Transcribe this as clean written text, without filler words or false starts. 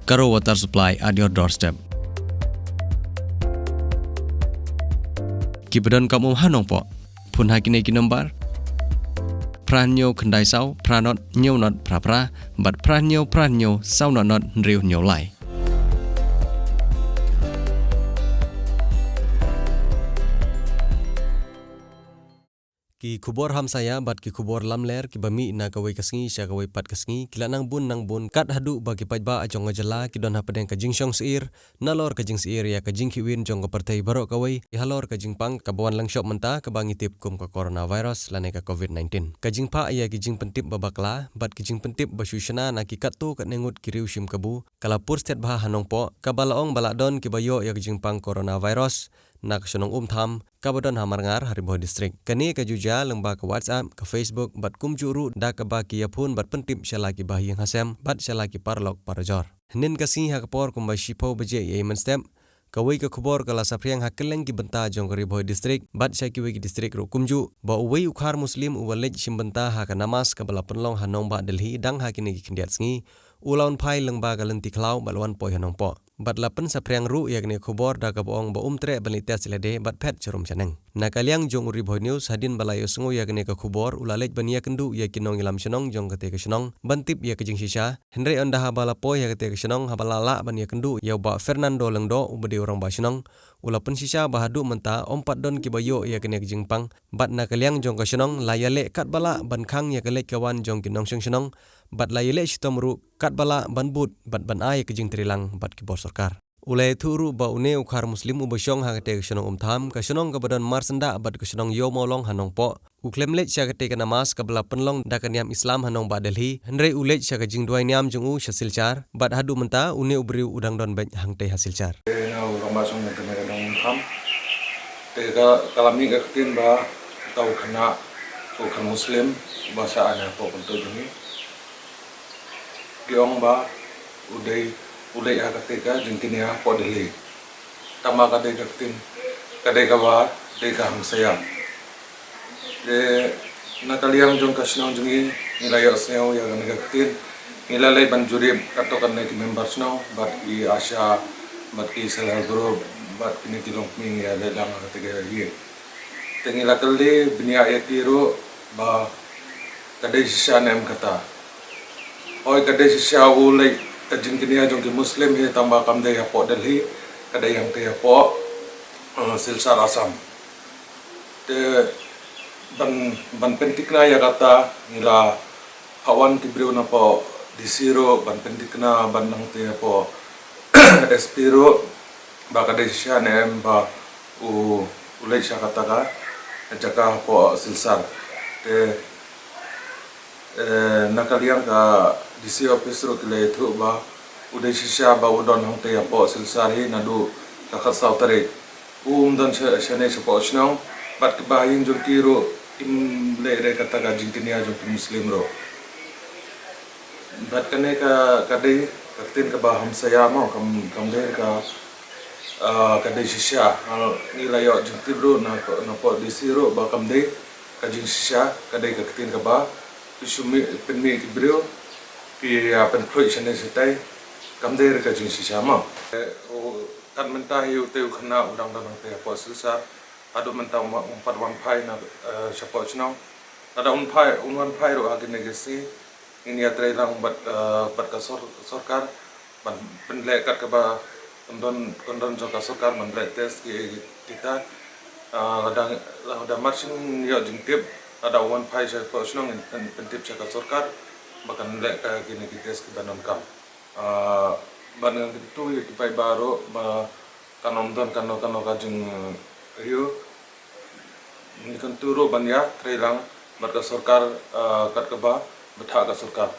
Karo water supply at your doorstep. Kibadon kamu hanong po. Pun hakine kinombar. Pranyo kendai sau, pranot nyo not pra, but pranyo sau not nriu nyo lai. Ki kubor ham saya bat ki kubor lamler ki bami na kawai kasngi sya kawai pat kasngi kila nang bun kat hadu bagi pajba ajong ngajala ki don hapadeng ka jingsyong seir nalor ka jing seir ya ka jing kiwin jong ka partai barok kawai ki halor ka jing pang ka bawan lang shop menta ka bangi tip kum ka coronavirus lane ka covid-19 ka jing pa ya ki jing pentip babakla bat ki jing pentip basushana na ki kattu ka nengut ki riu shim kabu kala pur stet bah hanong po ka balaong baladon ki bayo ya ki jing pang coronavirus nak sunong tham kabadon hamarngar haribo district kani ka juja lengba ka WhatsApp ka Facebook bat kumjuru da ka ba ki yapun bat pentip syalaki bahiyang hasem bat syalaki parlok parajor nin kasi ha kapor kumba shipo beje ye step kawai ka kubor kala sapriang hakeleng ki benta jong haribo district bat syaki wi ki district ro kumju ba uwei ukhar muslim uwalej simbenta ha ka namas ka bala penlong hanong ba Delhi dang ha kini ki kindiat sngi ulaun pai lengba ka lenti klau balwan poi hanong po bat lapen sapriang ru yakni khubor da ka boong ba umtre balita silade bat pet cherum chaneng nakaliang jong uri boy news hadin balayo sungu yakni ka khubor ulalej bania kendu yakinong ilam shenong jong kate ka shenong bantip ya kejing shisha henry anda habala poy ya kate ka shenong habalala bania kendu ya ba Fernando lengdo ubedi orang ba shenong ulapen shisha bahadu menta ompat don kibayo yakni kejing pang bat nakaliang jong ka shenong layale kat bala ban khang ya kelek kawan jong kinong shenong bat layale shitomru kat bala ban but bat ban ay kejing trilang bat kibor sarkar ulai thuru ba une ukhar muslim ubasyong ha kate ksenong tham ka senong ka badan marsenda bat ksenong yo molong hanong po uklemlet sya kate kana mas ka bala penlong da kaniam islam hanong ba Delhi henre ulet sya ka jing duai niam jung u syasilchar bat hadu menta une ubri udang don bek hangte hasilchar orang basong na kana kanong tham te ka kalami ka tin ba tau khana ukhar muslim bahasa ana po punto juni giong ba udai ulai ha katika jingkini ha po Delhi tama kadai katin kadai kawa dei ka hangsaya de nakaliang jong kasnong jungi nilayo sneo ya ga katin nilalay banjuri katokan na member snow bat i asya bat i selal group bat kini tilong mi ya ledang katika hi tengila kali binia etiro ba kadai sisya nem kata oi kadai sisya ulai kajing kini ajong ki muslim he tamba kamde ya po Delhi kadai yang te po silsar Assam te ban pentikna ya kata nila hawan kibriu na po disiro ban pentikna ban nang te po espiro ba kadai sya nem ba ulai sya kata ka jaka po silsar te nakaliang ka disi office ro kile thu ba udai shisha ba udon hong te po silsari nadu ka khasaw tare don shane po snong bat ka bayin jong kiro im le re kata ka jingtinia jong muslim ro bat kane ka kadai katin ka ba ham saya mo kam der ka kadai shisha nilayo jong tibro na po disi ro ba kam de ka jing shisha kadai ka katin ka ba isumi penmi kibrio ki apen khoi chane setai kamder ka jing shisha ma kan menta hiu teu khana udang dan te po silsa adu menta umpat wan phai na chapo chnong ada unwan phai ro agene gesi ini atre lang bat ka sarkar ban penle kat ka ba kondon jong ka sarkar man le test ki kita ada marching yo jing tip ada wan phai chapo chnong pentip ka sarkar bahkan lek ka kini kita sekitar kam ban itu ipai baru kanom don kano kajing rio ini kan turu ban ya trilang kat ka sarkar kat ka ba betha ka sarkar